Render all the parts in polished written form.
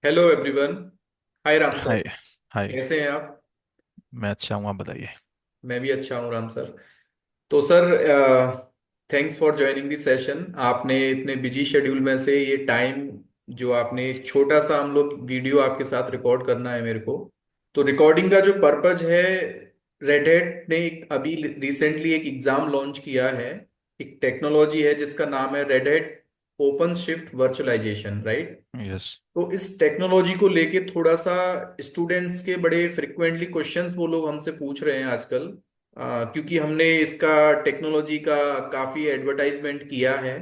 Hello everyone. Hi Ram sir. Hi. Hi. कैसे हैं आप? मैं अच्छा हूँ, आप बताइए। मैं भी अच्छा हूँ राम सर। तो sir, thanks for joining this session. आपने इतने बिजी शेड्यूल में से ये टाइम जो आपने एक छोटा सा हम लोग वीडियो आपके साथ रिकॉर्ड करना है मेरे को। तो रिकॉर्डिंग का जो पर्पज है, रेड हैट ने अभी रिसेंटली एक एग्जाम लॉन्च किया है। एक टेक्नोलॉजी है जिसका नाम है Red Hat OpenShift virtualization, right? Yes. तो इस टेक्नोलॉजी को लेके थोड़ा सा स्टूडेंट्स के बड़े फ्रिक्वेंटली क्वेश्चंस वो लोग हमसे पूछ रहे हैं आजकल। क्योंकि हमने इसका टेक्नोलॉजी का काफी एडवर्टाइजमेंट किया है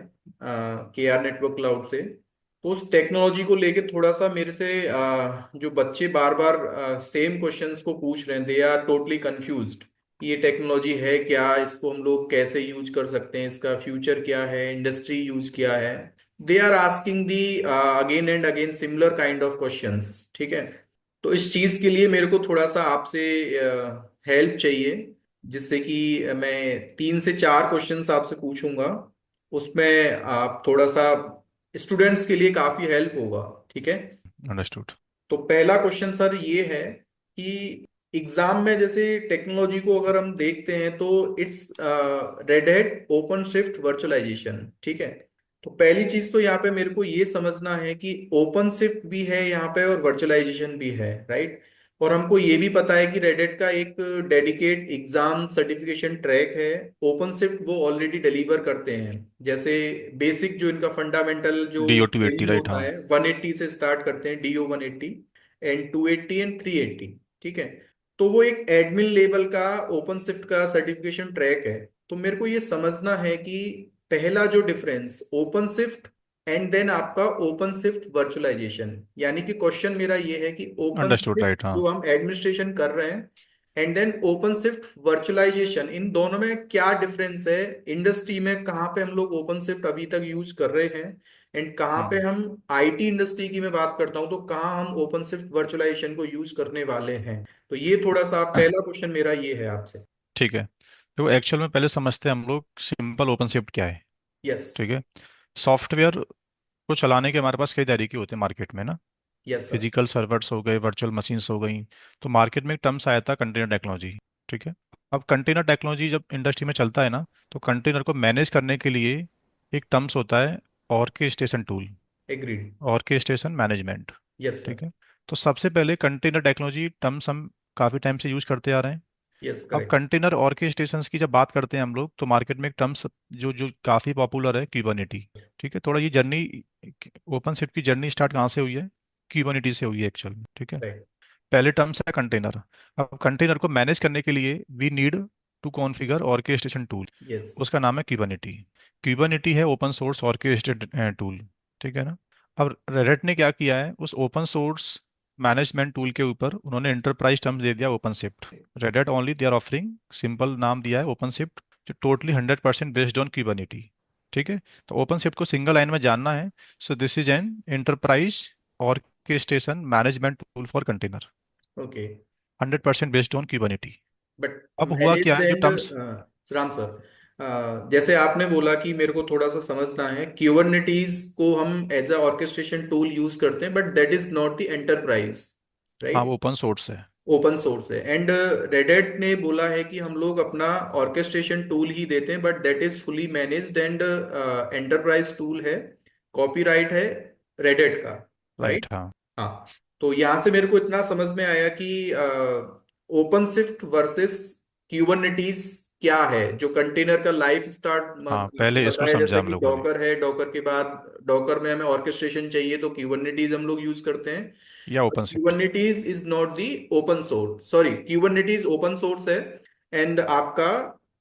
के आर नेटवर्क क्लाउड से। तो उस टेक्नोलॉजी को लेके थोड़ा सा मेरे से जो बच्चे बार बार सेम क्वेश्चंस को पूछ रहे हैं, दे आर टोटली कंफ्यूज्ड। ये टेक्नोलॉजी है क्या, इसको हम लोग कैसे यूज कर सकते हैं, इसका फ्यूचर क्या है, इंडस्ट्री यूज क्या है। They are asking the again and again similar kind of questions. ठीक है। तो इस चीज के लिए मेरे को थोड़ा सा आपसे हेल्प चाहिए, जिससे कि मैं 3 से 4 क्वेश्चंस आपसे पूछूंगा। उसमें आप थोड़ा सा स्टूडेंट्स के लिए काफी हेल्प होगा। ठीक है। अंडरस्टूड। तो पहला क्वेश्चन सर ये है कि एग्जाम में जैसे टेक्नोलॉजी को अगर हम देखते हैं तो it's Red Hat OpenShift virtualization. ठीक है। तो पहली चीज तो यहाँ पे मेरे को ये समझना है कि ओपन शिफ्ट भी है यहाँ पे और वर्चुअलाइजेशन भी है, राइट? और हमको ये भी पता है कि रेड हैट का एक डेडिकेट एग्जाम सर्टिफिकेशन ट्रैक है। ओपन शिफ्ट वो ऑलरेडी डिलीवर करते हैं। जैसे बेसिक जो इनका फंडामेंटल जो DO 280, ट्रेनिंग राइट? होता हाँ। है 180 से स्टार्ट करते हैं, DO 180 एंड 280 एंड 380। ठीक है। तो वो एक एडमिन लेवल का ओपन शिफ्ट का सर्टिफिकेशन ट्रैक है। तो मेरे को ये समझना है कि पहला जो difference OpenShift and then आपका ओपन शिफ्ट वर्चुअलाइजेशन, यानी कि क्वेश्चन मेरा ये है कि ओपन अंडरस्टूड, शिफ्ट राइट। हाँ। जो हम एडमिनिस्ट्रेशन कर रहे हैं and then OpenShift virtualization, इन दोनों में क्या डिफरेंस है? इंडस्ट्री में कहाँ पे हम लोग ओपन शिफ्ट अभी तक यूज कर रहे हैं एंड कहाँ पे हम्म। हम आईटी इंडस्ट्री की मैं बात करता हूँ तो कहाँ हम ओपन शिफ्ट वर्चुअलाइजेशन को यूज करने वाले हैं। तो ये थोड़ा सा पहला क्वेश्चन मेरा ये है आपसे। ठीक है, तो एक्चुअल में पहले समझते हैं हम लोग सिंपल ओपन शिफ्ट क्या है। यस। ठीक है। सॉफ्टवेयर को चलाने के हमारे पास कई तरीके होते हैं मार्केट में ना। Yes sir. फिजिकल सर्वर्स हो गए, वर्चुअल मशीन्स हो गई। तो मार्केट में एक टर्म्स आया था, कंटेनर टेक्नोलॉजी। ठीक है। अब कंटेनर टेक्नोलॉजी जब इंडस्ट्री में चलता है ना, तो कंटेनर को मैनेज करने के लिए एक टर्म्स होता है, orchestration tool, agreed. Orchestration management. Yes ठीक सर। है। तो सबसे पहले कंटेनर टेक्नोलॉजी टर्म्स हम काफ़ी टाइम से यूज करते आ रहे हैं। यस अब करेक्ट। कंटेनर ऑर्केस्ट्रेशंस की जब बात करते हैं हम लोग, तो मार्केट में एक टर्म्स जो जो काफ़ी पॉपुलर है, क्यूबरनेटी। ठीक है। थोड़ा ये जर्नी, ओपन शिफ्ट की जर्नी स्टार्ट कहाँ से हुई है? क्यूबरनेटी से हुई है एक्चुअल में। ठीक है। राइट। पहले टर्म्स है कंटेनर। अब कंटेनर को मैनेज करने के लिए we need to configure orchestration tool. Yes. उसका नाम है क्यूबरनेटी। क्यूबरनेटी है ओपन सोर्स ऑर्केस्ट्रेटेड टूल। ठीक है ना। अब रेड ने क्या किया है, उस ओपन सोर्स मैनेजमेंट टूल के ऊपर उन्होंने इंटरप्राइज टर्म्स दे दिया, OpenShift. Red Hat only they are offering, simple नाम दिया है ओपन शिफ्ट, जो टोटली 100% बेस्ड ऑन क्यूबरनेटी। ठीक है। तो ओपन शिफ्ट को सिंगल लाइन में जानना है। So this is an enterprise orchestration management tool for container, okay. 100% based on Kubernetes. But अब हुआ क्या मैनेज है जो एंड टर्म्स। राम सर, जैसे आपने बोला कि मेरे को थोड़ा सा समझना है, क्यूबरनेटीज को हम as a orchestration tool use करते हैं but that is not the enterprise, हाँ, वो राइट? ओपन सोर्स है। ओपन सोर्स है एंड रेड हैट ने बोला है कि हम लोग अपना ऑर्केस्ट्रेशन टूल ही देते हैं but that is fully managed and enterprise tool है। कॉपीराइट है रेड हैट का, राइट। राइट? हाँ। हाँ। तो यहां से मेरे को इतना समझ में आया कि ओपन शिफ्ट वर्सेस क्यूबरनेटीज क्या है। जो कंटेनर का लाइफ स्टार्ट हाँ, आपने पहले इसको बताया, समझा जैसे हम कि लोगों ने। डॉकर है, डॉकर के बाद डॉकर में हमें ऑर्केस्ट्रेशन चाहिए तो क्यूबरनेटीज हम लोग यूज करते हैं। या OpenShift. Kubernetes is not the open source, sorry, Kubernetes open source है एंड आपका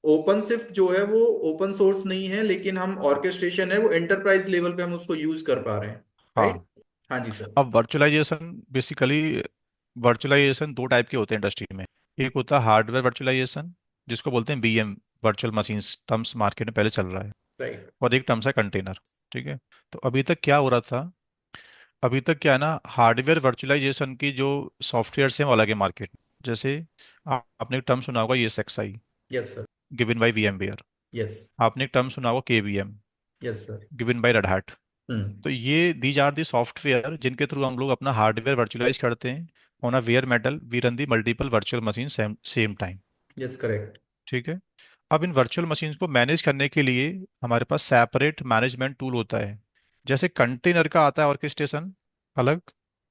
ओपन शिफ्ट जो है वो ओपन सोर्स नहीं है, लेकिन हम ऑर्केस्ट्रेशन है वो एंटरप्राइज लेवल पे हम उसको यूज कर पा रहे हैं, राइट? हाँ। हाँ जी सर। अब वर्चुअलाइजेशन बेसिकली, वर्चुअलाइजेशन दो टाइप के होते हैं इंडस्ट्री में। एक होता है हार्डवेयर वर्चुअलाइजेशन, जिसको बोलते हैं VM, virtual machines, terms market में पहले चल रहा है। राइट। और एक टर्म्स है कंटेनर। ठीक है। तो अभी तक क्या हो रहा था, अभी तक क्या है ना, हार्डवेयर वर्चुअलाइजेशन की जो सॉफ्टवेयर हैं वो अलग है मार्केट। जैसे आपने एक टर्म सुना होगा, ये ESXi, yes sir. Given by VMware. Yes. आपने एक टर्म सुना होगा, KVM, yes sir. Given by Red Hat. Hmm. तो ये दीज आर दी सॉफ्टवेयर जिनके थ्रू हम लोग अपना हार्डवेयर वर्चुअलाइज करते हैं on a bare metal we run the multiple virtual machine same same time. Yes, correct. ठीक है। अब इन वर्चुअल मशीन्स को मैनेज करने के लिए हमारे पास सेपरेट मैनेजमेंट टूल होता है। जैसे कंटेनर का आता है ऑर्केस्ट्रेशन अलग,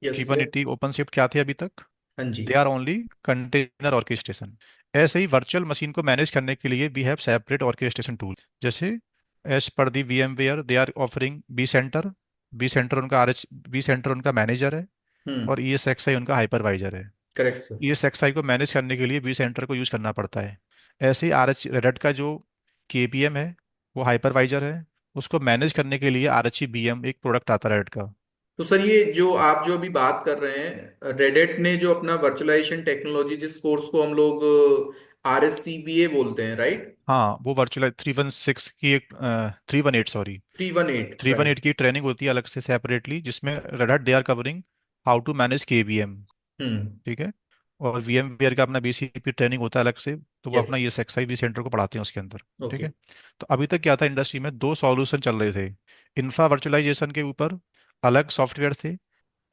यस, यस। क्यूबरनेटी ओपनशिफ्ट क्या थे अभी तक, हाँ जी। They are only container orchestration. ऐसे ही वर्चुअल मशीन को मैनेज करने के लिए we have separate orchestration tool. जैसे as per the VMware they are offering vCenter. VCenter उनका आर एच बी सेंटर उनका मैनेजर है, हम्म। और ई एस एक्स आई उनका हाइपरवाइजर है। Correct sir. E S X I को manage करने के लिए बी सेंटर को यूज करना पड़ता है। ऐसे ही आर एच रेड का जो के पी एम है वो हाइपरवाइजर है, उसको मैनेज करने के लिए आर एच बी एम एक प्रोडक्ट आता है रेड का। तो सर, ये जो आप जो अभी बात कर रहे हैं, रेडिट ने जो अपना वर्चुअलाइजेशन टेक्नोलॉजी, जिस कोर्स को हम लोग RSCBA बोलते हैं, राइट? हाँ वो वर्चुअल 316 की एक 318 सॉरी 318, 318 राइट। की ट्रेनिंग होती है अलग से सेपरेटली, जिसमें Red Hat they are covering how to manage K V M. हम्म। ठीक है। और वी एम वेयर का अपना बी सी पी ट्रेनिंग होता है अलग से, तो वो यस। अपना ये एक्सआई वी सेंटर को पढ़ाते हैं उसके अंदर। ठीक ओके। है। तो अभी तक क्या था, इंडस्ट्री में दो सॉल्यूशन चल रहे थे। इंफ्रा वर्चुअलाइजेशन के ऊपर अलग सॉफ्टवेयर थे,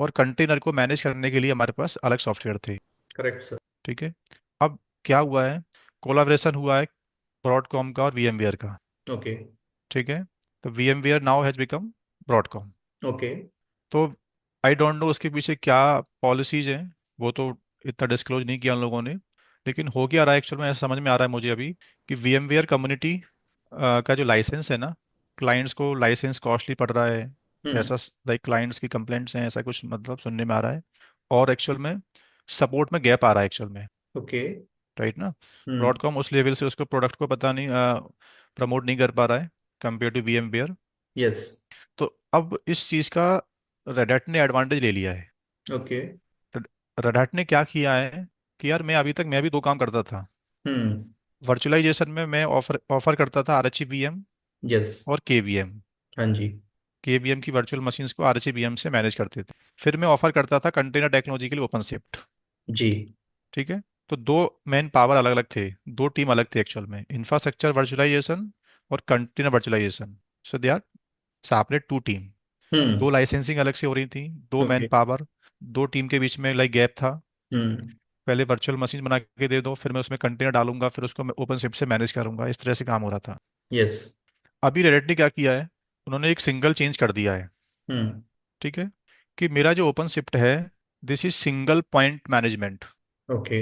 और कंटेनर को मैनेज करने के लिए हमारे पास अलग सॉफ्टवेयर थे। Correct sir. ठीक है। अब क्या हुआ है, कोलाब्रेशन हुआ है ब्रॉडकॉम का और वीएमवेयर का। ओके। ठीक है। तो VMware now has become Broadcom. Okay. तो आई डोंट नो उसके पीछे क्या पॉलिसीज हैं, वो तो इतना डिस्क्लोज नहीं किया उन लोगों ने। लेकिन हो क्या रहा है एक्चुअल में, ऐसा समझ में आ रहा है मुझे अभी कि वीएमवेयर कम्युनिटी का जो लाइसेंस है ना, क्लाइंट्स को लाइसेंस कॉस्टली पड़ रहा है। हम्म। ऐसा लाइक क्लाइंट्स की कंप्लेंट्स हैं, ऐसा कुछ मतलब सुनने में आ रहा है। और एक्चुअल में सपोर्ट में गैप आ रहा है एक्चुअल में। ओके। राइट ना। हम्म। ब्रॉडकॉम उस लेवल से उसको प्रोडक्ट को पता नहीं प्रमोट नहीं कर पा रहा है कंपेयर टू वीएमवेयर। यस। तो अब इस चीज़ का रेडट ने एडवांटेज ले लिया है। ओके। रेडट ने क्या किया है कि यार मैं भी दो काम करता था। हम्म। वर्चुअलाइजेशन में मैं ऑफर ऑफर करता था R H V M yes. और के वी एम। हाँ जी। के वी एम की वर्चुअल मशीन्स को आर एच वी एम से मैनेज करते थे। फिर मैं ऑफर करता था कंटेनर टेक्नोलॉजी के लिए ओपन शिफ्ट। जी। ठीक है। तो दो मेन पावर अलग अलग थे, दो टीम अलग थी एक्चुअल में, इंफ्रास्ट्रक्चर वर्चुअलाइजेशन और container virtualization. So they are separate two team. Hmm. दो लाइसेंसिंग अलग से हो रही थी, दो मैन ओके। पावर, दो टीम के बीच में लाइक गैप था। हम्म। पहले वर्चुअल मशीन बना के दे दो, फिर मैं उसमें कंटेनर डालूंगा, फिर उसको मैं ओपन शिफ्ट से मैनेज करूंगा, इस तरह से काम हो रहा था। यस। अभी रेडिट ने क्या किया है, उन्होंने एक सिंगल चेंज कर दिया है। हम्म। ठीक है। कि मेरा जो ओपन शिफ्ट है, this is single point management. Okay.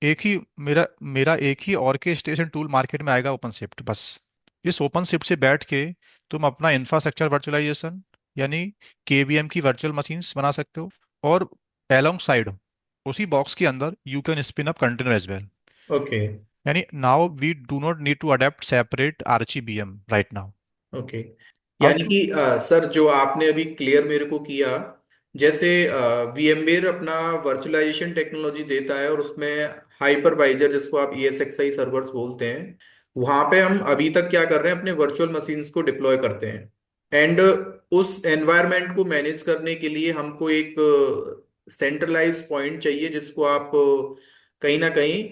एक ही मेरा मेरा एक ही ऑर्केस्ट्रेशन टूल मार्केट में आएगा, ओपन शिफ्ट बस। इस ओपन शिफ्ट से बैठ के तुम अपना इंफ्रास्ट्रक्चर वर्चुअलाइजेशन यानी केवीएम की वर्चुअल मशीन्स बना सकते हो, और एलोंग साइड उसी बॉक्स के अंदर you can spin up container as well. Okay. यानी now we do not need to adapt separate RGBM right now. Okay. यानी अब कि सर, जो आपने अभी क्लियर मेरे को किया, जैसे VMware अपना वर्चुअलाइजेशन टेक्नोलॉजी देता है, और उसमें हाइपरवाइजर, जिसको आप ESXi सर्वर्स बोलते हैं, वहां पे हम अभी तक क्या कर रहे हैं, अपने वर्चुअल मशीन्स को डिप्लॉय करते हैं। एंड उस एनवायरनमेंट को मैनेज करने के लिए हमको एक सेंट्रलाइज पॉइंट चाहिए, जिसको आप कहीं ना कहीं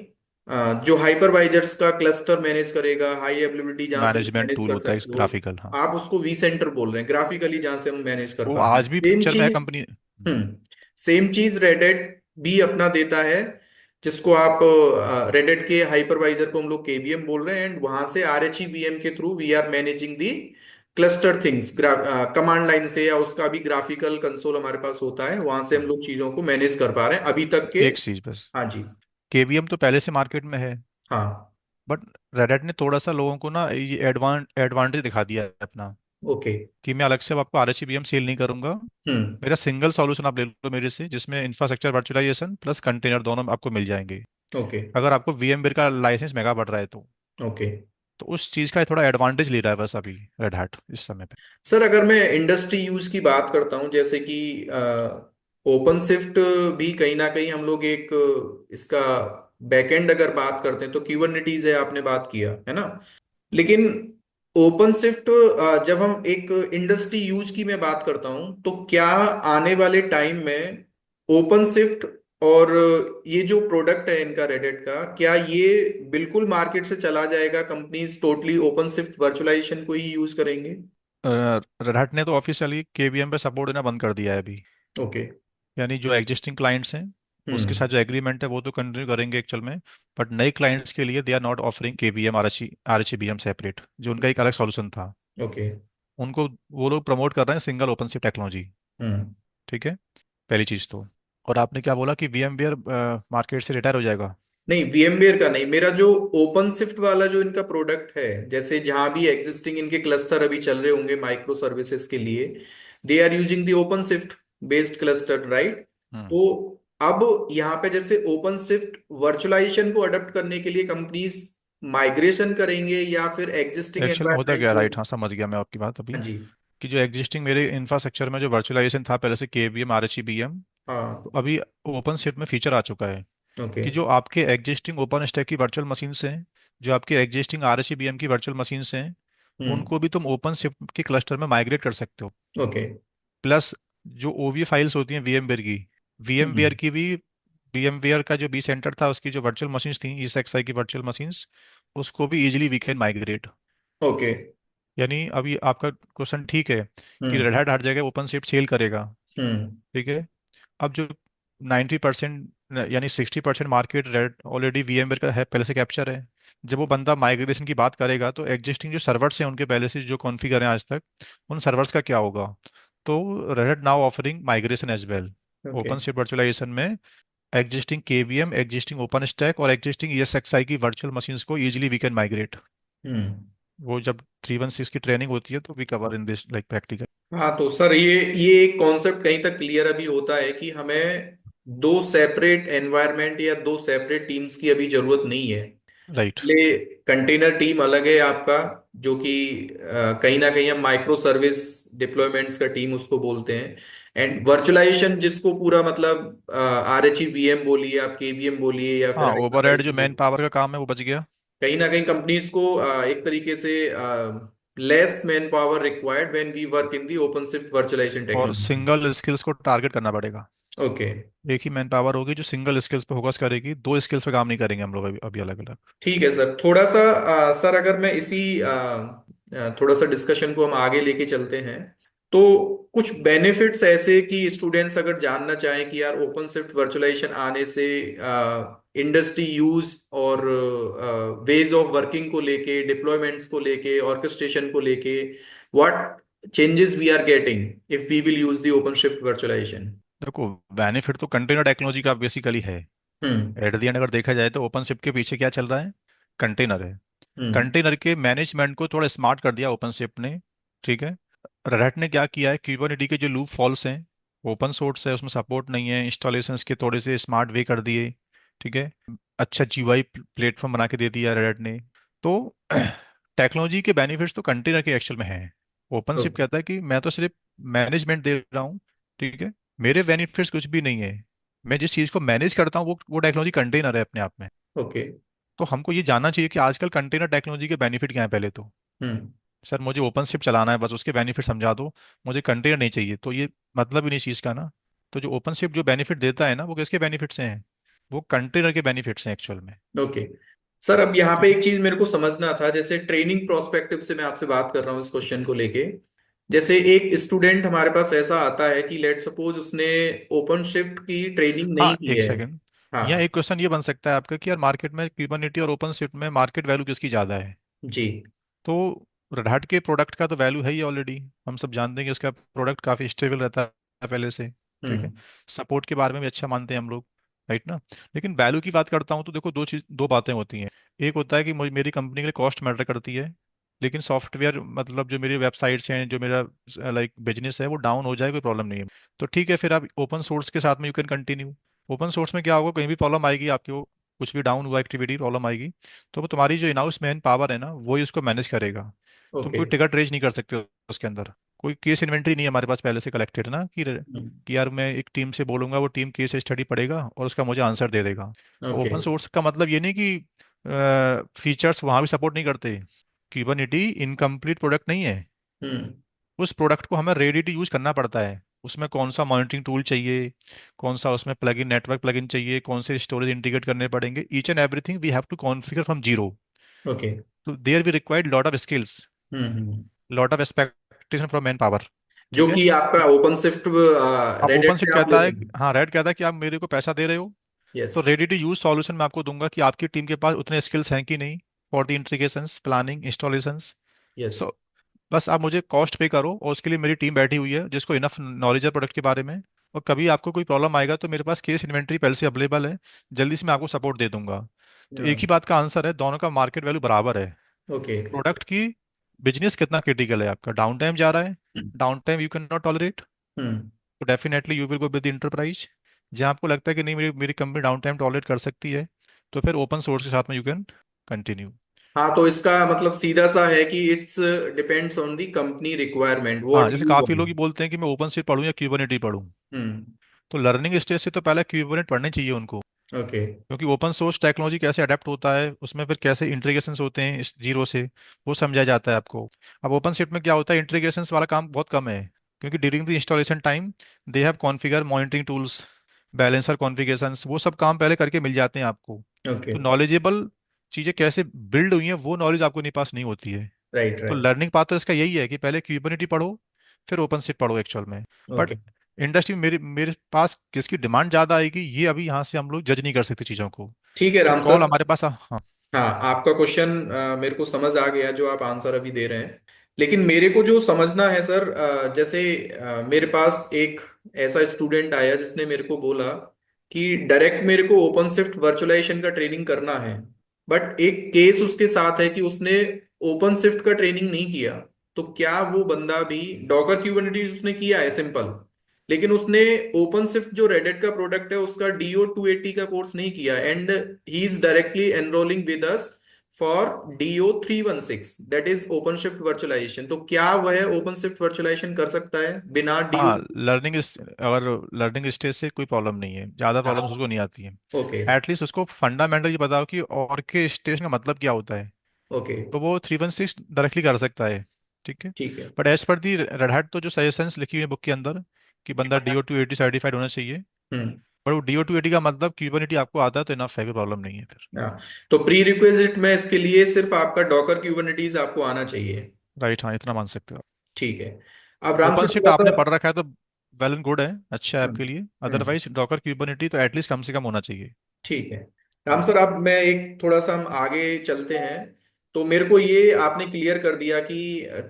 जो हाइपरवाइजर्स का क्लस्टर मैनेज करेगा, हाई अवेलेबिलिटी जहां से मैनेजमेंट मैनेज टूल कर होता है सकते हो, ग्राफिकल, हाँ। आप उसको वी सेंटर बोल रहे हैं, ग्राफिकली जहां से हम मैनेज कर वो पा रहे हैं। आज भी सेम पिक्चर में है चीज। कंपनी। सेम चीज रेडिट भी अपना देता है, जिसको आप रेडिट के हाइपरवाइजर को हम लोग KVM बोल रहे हैं, एंड वहां से RHEVM के through we are managing the cluster things, command line से, या उसका भी ग्राफिकल कंसोल हमारे पास होता है, वहां से हम लोग चीजों को मैनेज कर पा रहे हैं अभी तक के। एक चीज बस, हाँ जी। केवीएम तो पहले से मार्केट में है, हाँ। बट रेडिट ने थोड़ा सा लोगों को ना ये एडवांटेज दिखा दिया है अपना, ओके। कि मैं अलग से अब आपको आरएचबीएम सेल नहीं करूंगा। हम्म। मेरा सिंगल सॉल्यूशन आप ले लो मेरे से, जिसमें इंफ्रास्ट्रक्चर वर्चुअलाइजेशन प्लस कंटेनर दोनों आपको मिल जाएंगे। ओके। अगर आपको वीएमवेयर का लाइसेंस महंगा पड़ रहा है ओके। तो उस चीज़ का थोड़ा एडवांटेज ले रहा है बस अभी रेड हैट इस समय पे। सर, अगर मैं इंडस्ट्री यूज की बात करता हूं, जैसे कि ओपन शिफ्ट भी कहीं ना कहीं हम लोग एक इसका बैकएंड अगर बात करते हैं, तो क्यूबरनेटीज है, आपने बात किया है ना। लेकिन ओपन शिफ्ट, जब हम एक इंडस्ट्री यूज की मैं बात करता हूं, तो क्या आने वाले टाइम में ओपन शिफ्ट और ये जो प्रोडक्ट है इनका, रेडिट का, क्या ये बिल्कुल मार्केट से चला जाएगा, companies totally OpenShift virtualization को ही यूज करेंगे? रेड हैट ने तो ऑफिशियली केवीएम पे सपोर्ट देना बंद कर दिया है अभी। ओके। यानी जो एग्जिस्टिंग क्लाइंट्स हैं उसके हम्म। साथ जो एग्रीमेंट है वो तो कंटिन्यू करेंगे एक्चुअल में। बट नए क्लाइंट्स के लिए they are not offering KVM R H V M separate, जो उनका एक अलग सॉल्यूशन था। ओके। उनको वो लोग प्रमोट कर रहे हैं सिंगल ओपन शिप टेक्नोलॉजी। हम्म। ठीक है, पहली चीज़ तो। और आपने क्या बोला कि वीएमवेयर मार्केट से रिटायर हो जाएगा? नहीं, VMware का नहीं, मेरा जो ओपन शिफ्ट वाला जो इनका प्रोडक्ट है, जैसे जहां भी एग्जिस्टिंग इनके क्लस्टर अभी चल रहे होंगे माइक्रो सर्विसेज के लिए, they are using the OpenShift based cluster, right? Hmm. तो अब यहाँ पे जैसे ओपन शिफ्ट वर्चुअलाइजेशन को अडॉप्ट करने के लिए कंपनीज माइग्रेशन करेंगे या फिर एग्जिस्टिंग एक्चुअल में होता एनवायरनमेंट क्या, को। राइट, हाँ समझ गया मैं आपकी बात अभी। हाँ जी। कि जो एग्जिस्टिंग मेरे इंफ्रास्ट्रक्चर में जो वर्चुअलाइजेशन था पहले से KVM R H V M, हाँ। तो अभी ओपन शिफ्ट में फीचर आ चुका है ओके। कि जो आपके एग्जिस्टिंग ओपन स्टैक की वर्चुअल मशीन्स हैं, जो आपके existing R H V M की वर्चुअल मशीन्स हैं, हम्म। उनको भी तुम ओपन शिफ्ट के क्लस्टर में माइग्रेट कर सकते हो। ओके। प्लस जो ओवी फाइल्स होती हैं वीएमवेयर की, वीएमवेयर हम्म। की भी, वीएमवेयर का जो बी सेंटर था उसकी जो वर्चुअल मशीन्स थी ESXi की वर्चुअल मशीन्स, उसको भी easily we can migrate. Okay. यानी अभी आपका क्वेश्चन ठीक है कि हम्म। रेड हैट हर जगह ओपन शिफ्ट सेल करेगा। हम्म। ठीक है। अब जो 90% यानी 60% मार्केट रेड ऑलरेडी VMware का है, पहले से कैप्चर है। जब वो बंदा माइग्रेशन की बात करेगा तो एग्जिस्टिंग जो सर्वर्स हैं उनके पहले से जो कॉन्फ़िगर हैं आज तक, उन सर्वर्स का क्या होगा? तो Red now offering migration as well. Okay. OpenShift virtualization में existing KVM, existing OpenStack और एग्जिस्टिंग ESXi की वर्चुअल मशीन्स को easily we can migrate. Hmm. वो जब 316 की ट्रेनिंग होती है तो we cover in this like practical. हाँ, तो सर ये एक कॉन्सेप्ट कहीं तक क्लियर अभी होता है कि हमें दो सेपरेट एनवायरनमेंट या दो सेपरेट टीम्स की अभी जरूरत नहीं है। राइट। ले, कंटेनर टीम अलग है आपका, जो कि कहीं ना कहीं हम माइक्रो सर्विस डिप्लॉयमेंट्स का टीम उसको बोलते हैं। एंड वर्चुअलाइजेशन जिसको पूरा मतलब RHEVM बोलिए, आप KVM बोलिए, या फिर हाँ, ओवरहेड जो hyper-V M, मैन पावर का काम है वो बच गया। कहीं ना कहीं कंपनीज को एक तरीके से less man power required when we work in the OpenShift virtualization और टेक्नोलॉजी। सिंगल स्किल्स को टारगेट करना पड़ेगा। ओके। एक ही मैन पावर होगी जो सिंगल स्किल्स पे फोकस करेगी, दो स्किल्स पे काम नहीं करेंगे हम लोग अभी अलग अलग। ठीक है सर, थोड़ा सा सर अगर मैं इसी थोड़ा सा डिस्कशन को हम आगे लेके चलते हैं, तो कुछ बेनिफिट्स ऐसे कि स्टूडेंट्स अगर जानना चाहें कि यार ओपन शिफ्ट वर्चुअलाइजेशन आने से इंडस्ट्री यूज और वेज ऑफ वर्किंग को लेके, डिप्लॉयमेंट्स को लेके, ऑर्केस्ट्रेशन को लेके, what changes we are getting if we will use the OpenShift virtualization. देखो, बेनिफिट तो कंटेनर टेक्नोलॉजी का बेसिकली है। हम्म। एट द एंड अगर देखा जाए तो ओपन शिफ्ट के पीछे क्या चल रहा है? कंटेनर है। हम्म। कंटेनर के मैनेजमेंट को थोड़ा स्मार्ट कर दिया ओपन शिफ्ट ने। ठीक है। रेड ने क्या किया है, क्यूबरनेटी के जो लूप फॉल्स हैं, ओपन सोर्स है उसमें सपोर्ट नहीं है, इंस्टॉलेशंस के थोड़े से स्मार्ट वे कर दिए। ठीक है। अच्छा GUI प्लेटफॉर्म बना के दे दिया रेड ने। तो टेक्नोलॉजी के बेनिफिट्स तो कंटेनर के एक्चुअल में हैं। Open shift okay. कहता है कि मैं तो सिर्फ मैनेजमेंट दे रहा हूँ। ठीक है। मेरे बेनिफिट्स कुछ भी नहीं है। मैं जिस चीज़ को मैनेज करता हूँ वो टेक्नोलॉजी कंटेनर है अपने आप में। ओके। तो हमको ये जानना चाहिए कि आजकल कंटेनर टेक्नोलॉजी के बेनिफिट क्या है पहले तो। हम्म। सर मुझे ओपन शिफ्ट चलाना है बस, उसके बेनिफिट समझा दो, मुझे कंटेनर नहीं चाहिए, तो ये मतलब ही नहीं चीज़ का ना। तो जो ओपन शिफ्ट जो बेनिफिट देता है ना वो किसके बेनिफिट्स हैं? वो कंटेनर के बेनिफिट्स हैं एक्चुअल में। ओके। सर अब यहाँ पे ठीक है। एक चीज मेरे को समझना था, जैसे ट्रेनिंग प्रोस्पेक्टिव से मैं आपसे बात कर रहा हूँ इस क्वेश्चन को लेके। जैसे एक स्टूडेंट हमारे पास ऐसा आता है कि लेट सपोज उसने ओपन शिफ्ट की ट्रेनिंग नहीं हाँ की एक है। सेकंड। यहाँ हाँ एक क्वेश्चन ये बन सकता है आपका कि यार मार्केट में क्यूबरनेटी और ओपन शिफ्ट में मार्केट वैल्यू किसकी ज़्यादा है? जी। तो रेड हैट के प्रोडक्ट का तो वैल्यू है ही ऑलरेडी। हम सब जानते हैं कि उसका प्रोडक्ट काफ़ी स्टेबल रहता है पहले से। ठीक है। हम्म। सपोर्ट के बारे में भी अच्छा मानते हैं हम लोग। राइट ना? लेकिन वैल्यू की बात करता हूँ तो देखो, दो बातें होती हैं। एक होता है कि मेरी कंपनी के लिए कॉस्ट मैटर करती है। लेकिन सॉफ्टवेयर मतलब जो मेरी वेबसाइट्स हैं, जो मेरा लाइक बिजनेस है वो डाउन हो जाए कोई प्रॉब्लम नहीं है। तो ठीक है, फिर आप ओपन सोर्स के साथ में you can continue. Open source में क्या होगा, कहीं भी प्रॉब्लम आएगी आपकी, वो कुछ भी डाउन हुआ एक्टिविटी प्रॉब्लम आएगी, तो वो तुम्हारी जो इनहाउस मैन पावर है ना वही उसको मैनेज करेगा। तुम ओके। कोई टिकट रेज नहीं कर सकते हो उसके अंदर। कोई केस इन्वेंटरी नहीं है हमारे पास पहले से कलेक्टेड ना हम्म। कि यार मैं एक टीम से बोलूंगा वो टीम केस स्टडी पढ़ेगा और उसका मुझे आंसर दे देगा। ओके। ओपन सोर्स का मतलब ये नहीं कि फीचर्स वहाँ भी सपोर्ट नहीं करते। क्यूबरनेटी इनकम्प्लीट प्रोडक्ट नहीं है। हम्म। उस प्रोडक्ट को हमें रेडी टू यूज करना पड़ता है। उसमें कौन सा मॉनिटरिंग टूल चाहिए, कौन सा उसमें प्लगइन नेटवर्क प्लगइन चाहिए, कौन से स्टोरेज इंटीग्रेट करने पड़ेंगे, each and everything we have to configure from zero. Okay. तो there we required lot of skills, hmm. Lot of aspect. Expectation from man power. जो ठीक है। कि आपका ओपन शिफ्ट अब रेडिट ओपन से शिफ्ट आप कहता लेते है हैं। हाँ, रेड कहता है कि आप मेरे को पैसा दे रहे हो, यस। तो रेडी टू यूज सॉल्यूशन मैं आपको दूंगा कि आपकी टीम के पास उतने स्किल्स हैं कि नहीं for the integrations, planning, installations. Yes. So बस आप मुझे कॉस्ट पे करो, और उसके लिए मेरी टीम बैठी हुई है जिसको इनफ नॉलेज है प्रोडक्ट के बारे में। और कभी आपको कोई प्रॉब्लम आएगा तो मेरे पास केस इन्वेंट्री पहले से अवेलेबल है, जल्दी से मैं आपको सपोर्ट दे दूंगा। तो एक ही बात का आंसर है, दोनों का मार्केट वैल्यू बराबर है। ओके। प्रोडक्ट की बिजनेस कितना क्रिटिकल है, आपका डाउन टाइम जा रहा है, down time you can not tolerate, hmm. तो definitely you will go with enterprise. जहाँ आपको लगता है कि नहीं, मेरी मेरी कंपनी डाउन टाइम टॉलरेट कर सकती है, तो फिर ओपन सोर्स के साथ में यू कैन कंटिन्यू। हाँ, तो इसका मतलब सीधा सा है कि it's depends on the company requirement, हाँ, व्हाट जैसे यू काफ़ी लोग वांट। ये बोलते हैं कि मैं ओपन सीट पढ़ूँ या क्यूबरनेटी पढ़ूँ, हम्म। तो लर्निंग स्टेज से तो पहले क्यूबरनेट पढ़नी चाहिए उनको। ओके। क्योंकि ओपन सोर्स टेक्नोलॉजी कैसे अडेप्ट होता है, उसमें फिर कैसे इंटीग्रेशंस होते हैं इस जीरो से, वो समझाया जाता है आपको। अब ओपन सेट में क्या होता है, इंटीग्रेशंस वाला काम बहुत कम है, क्योंकि during the installation time they have configure monitoring tools, balancer configurations, वो सब काम पहले करके मिल जाते हैं आपको। ओके। तो नॉलेजेबल चीज़ें कैसे बिल्ड हुई हैं वो नॉलेज आपको नहीं पास नहीं होती है। राइट, तो राइट। लर्निंग पाथ तो इसका यही है कि पहले क्यूबरनेटी पढ़ो, फिर ओपन सेट पढ़ो एक्चुअल में। But okay. इंडस्ट्री में मेरे मेरे पास किसकी डिमांड ज़्यादा आएगी, ये अभी यहाँ से हम लोग जज नहीं कर सकते चीज़ों को। ठीक है तो राम कॉल सर। हमारे पास हाँ। हाँ, आपका क्वेश्चन मेरे को समझ आ गया जो आप आंसर अभी दे रहे हैं। लेकिन मेरे को जो समझना है सर, जैसे मेरे पास एक ऐसा स्टूडेंट आया जिसने मेरे को बोला कि डायरेक्ट मेरे को ओपन शिफ्ट वर्चुअलाइजेशन का ट्रेनिंग करना है। बट एक केस उसके साथ है कि उसने ओपन शिफ्ट का ट्रेनिंग नहीं किया। तो क्या वो बंदा भी, डॉकर क्यूबरनेटीज उसने किया है सिंपल, लेकिन उसने ओपन स्विफ्ट जो रेडिट का प्रोडक्ट है उसका DO 280 का कोर्स नहीं किया, and he is directly enrolling with us for DO 316, that is OpenShift virtualization. तो क्या वह ओपन शिफ्ट वर्चुअलाइजेशन कर सकता है बिना DO? हाँ, लर्निंग इस अगर लर्निंग स्टेज से कोई प्रॉब्लम नहीं है, ज़्यादा प्रॉब्लम्स हाँ। उसको नहीं आती है। ओके। एटलीस्ट उसको फंडामेंटल ये बताओ कि ऑर्केस्ट्रेशन का मतलब क्या होता है, ओके। तो वो 316 डायरेक्टली कर सकता है। ठीक है। ठीक है। But as per the red hat तो जो सजेशंस लिखी हुई है बुक के अंदर कि बंदा DO 280 सर्टिफाइड होना चाहिए, हम्म। बट वो DO 280 का मतलब क्यूबरनेटी आपको आता है तो इनफ है, कोई प्रॉब्लम नहीं है फिर। हाँ, तो प्री रिक्विजिट में इसके लिए सिर्फ आपका डॉकर क्यूबरनेटीज आपको आना चाहिए। राइट, हाँ, इतना मान सकते हो। ठीक है। अब राम ओपन सर शिफ्ट थोड़ा सा। आपने पढ़ रखा है तो वेल एंड गुड है, अच्छा है हम्म। आपके लिए। हम्म। अदरवाइज डॉकर क्यूबरनेटी तो एटलीस्ट कम से कम होना चाहिए। ठीक है। राम हम्म। सर, अब मैं एक थोड़ा सा हम आगे चलते हैं। तो मेरे को ये आपने क्लियर कर दिया कि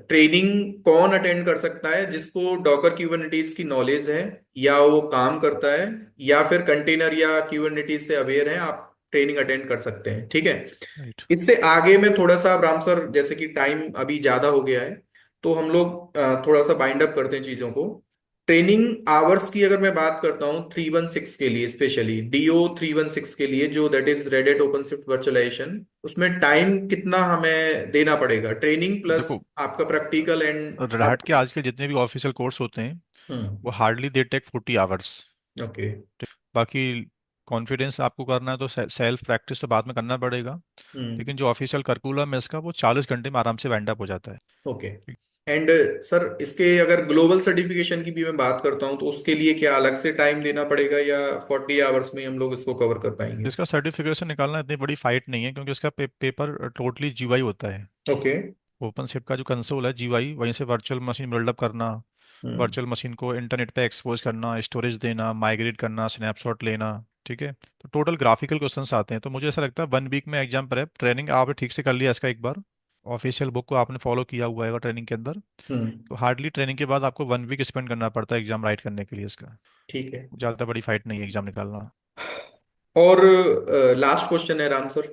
ट्रेनिंग कौन अटेंड कर सकता है, जिसको डॉकर क्यूबरनेटीज की नॉलेज है या वो काम करता है या फिर कंटेनर या क्यूबरनेटीज से अवेयर है, आप ट्रेनिंग अटेंड कर सकते हैं। ठीक है। राइट। इससे आगे में थोड़ा सा राम सर, जैसे कि टाइम अभी ज्यादा हो गया है, तो हम लोग थोड़ा सा बाइंड अप करते हैं चीजों को। ट्रेनिंग आवर्स की अगर मैं बात करता हूँ 316 के लिए, स्पेशली DO 316 के लिए, जो that is Red Hat OpenShift virtualization, उसमें टाइम कितना हमें देना पड़ेगा, ट्रेनिंग प्लस देखो, आपका प्रैक्टिकल एंड रेड साथ। के आज के जितने भी ऑफिशियल कोर्स होते हैं हम्म। वो hardly they take 40 hours. Okay. बाकी कॉन्फिडेंस आपको करना है तो सेल्फ प्रैक्टिस तो बाद में करना पड़ेगा, हम्म। लेकिन जो ऑफिशियल करिकुलम है इसका वो 40 घंटे में आराम से वाइंड अप हो जाता है। ओके। एंड सर, इसके अगर ग्लोबल सर्टिफिकेशन की भी मैं बात करता हूँ तो उसके लिए क्या अलग से टाइम देना पड़ेगा, या 40 आवर्स में हम लोग इसको कवर कर पाएंगे? इसका सर्टिफिकेशन निकालना इतनी बड़ी फाइट नहीं है, क्योंकि इसका पेपर टोटली जीवाई होता है। ओके। ओपन शिफ्ट का जो कंसोल है जीवाई, वहीं से वर्चुअल मशीन बिल्डअप करना, हम्म। वर्चुअल मशीन को इंटरनेट पे एक्सपोज करना, स्टोरेज देना, माइग्रेट करना, स्नैपशॉट लेना। ठीक है। तो टोटल ग्राफिकल क्वेश्चंस आते हैं, तो मुझे ऐसा लगता है 1 वीक में एग्जाम प्रेप ट्रेनिंग आपने ठीक से कर लिया इसका एक बार, ऑफिशियल बुक को आपने फॉलो किया हुआ है ट्रेनिंग के अंदर, हम्म। तो हार्डली ट्रेनिंग के बाद आपको 1 वीक स्पेंड करना पड़ता है एग्जाम राइट करने के लिए इसका। ठीक है। ज़्यादा बड़ी फाइट नहीं है एग्जाम निकालना। और लास्ट क्वेश्चन है राम सर,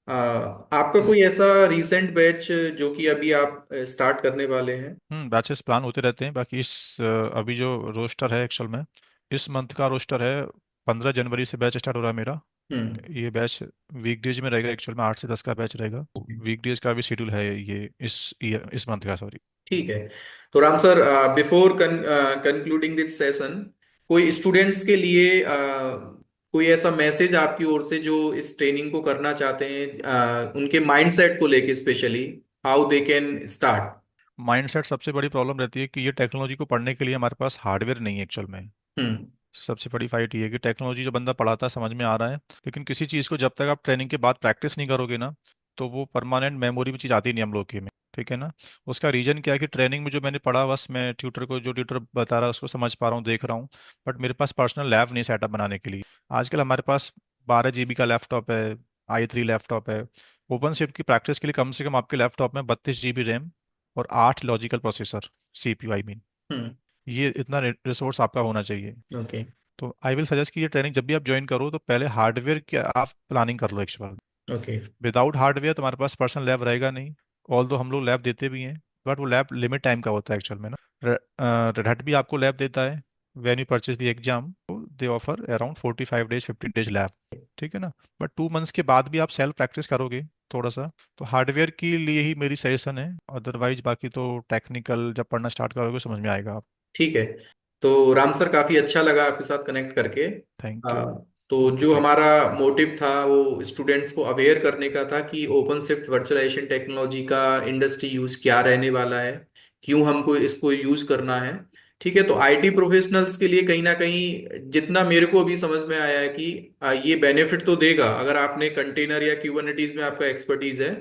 आपका कोई ऐसा रीसेंट बैच जो कि अभी आप स्टार्ट करने वाले हैं? बैचेस प्लान होते रहते हैं, बाकी अभी जो रोस्टर है एक्चुअल में, इस मंथ का रोस्टर है, 15 जनवरी से बैच स्टार्ट हो रहा है मेरा। हम्म। ये बैच वीकडेज में रहेगा, एक्चुअल में 8 से 10 का बैच रहेगा। वीकडेज का भी शेड्यूल है ये इस मंथ का, सॉरी। ठीक है। तो Ram sir, before concluding this session, कोई स्टूडेंट्स के लिए कोई ऐसा मैसेज आपकी ओर से जो इस ट्रेनिंग को करना चाहते हैं, उनके माइंडसेट को लेके specially, how they can start? Mindset सबसे बड़ी प्रॉब्लम रहती है कि ये टेक्नोलॉजी को पढ़ने के लिए हमारे पास हार्डवेयर नहीं है एक्चुअल में। हम्म। सबसे बड़ी फाइट ये है कि टेक्नोलॉजी जो बंदा पढ़ाता है समझ में आ रहा है, लेकिन किसी चीज़ को जब तक आप ट्रेनिंग के बाद प्रैक्टिस नहीं करोगे ना, तो वो परमानेंट मेमोरी में चीज़ आती नहीं हम लोग के में। ठीक है ना। उसका रीजन क्या है कि ट्रेनिंग में जो मैंने पढ़ा, बस मैं ट्यूटर को, जो ट्यूटर बता रहा है उसको समझ पा रहा हूँ, देख रहा हूँ। बट मेरे पास पर्सनल लैब नहीं सेटअप बनाने के लिए। आजकल हमारे पास 12 GB का लैपटॉप है, i3 लैपटॉप है। ओपन शिफ्ट की प्रैक्टिस के लिए कम से कम आपके लैपटॉप में 32 GB रैम और 8 logical processor, CPU I mean, hmm. ये इतना रिसोर्स आपका होना चाहिए। ओके। तो आई विल सजेस्ट कि ये ट्रेनिंग जब भी आप ज्वाइन करो तो पहले हार्डवेयर की आप प्लानिंग कर लो एक्चुअल। ओके। विदाउट हार्डवेयर तुम्हारे पास पर्सनल लैब रहेगा नहीं। ऑल दो हम लोग लैब देते भी हैं, बट वो लैब लिमिट टाइम का होता है एक्चुअल में ना। रेड हैट भी आपको लैब देता है। When you purchase the exam, they offer around 45 days 50 days lab. ठीक है ना। बट 2 मंथ्स के बाद भी आप सेल्फ प्रैक्टिस करोगे थोड़ा सा, तो हार्डवेयर के लिए ही मेरी सजेशन है। अदरवाइज बाकी तो टेक्निकल जब पढ़ना स्टार्ट करोगे समझ में आएगा आप। ठीक है। तो राम सर, काफी अच्छा लगा आपके साथ कनेक्ट करके। Thank you. आ, तो ओके, जो थैंक हमारा मोटिव था वो स्टूडेंट्स को अवेयर करने का था कि ओपन शिफ्ट वर्चुअलाइजेशन टेक्नोलॉजी का इंडस्ट्री यूज क्या रहने वाला है, क्यों हमको इसको यूज करना है। ठीक है। तो आईटी प्रोफेशनल्स के लिए कहीं ना कहीं जितना मेरे को अभी समझ में आया है कि ये बेनिफिट तो देगा, अगर आपने कंटेनर या क्यूबरनेटीज में आपका एक्सपर्टीज है,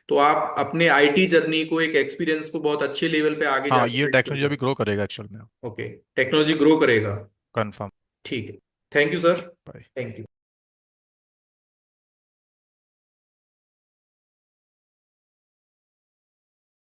तो आप अपने आईटी जर्नी को, एक एक्सपीरियंस को बहुत अच्छे लेवल पे आगे हाँ, जाके ये बिल्ड कर टेक्नोलॉजी अभी सकते ग्रो करेगा एक्चुअल में। हैं। ओके। टेक्नोलॉजी ग्रो करेगा। कंफर्म। ठीक है। Thank you sir. Bye. Thank you.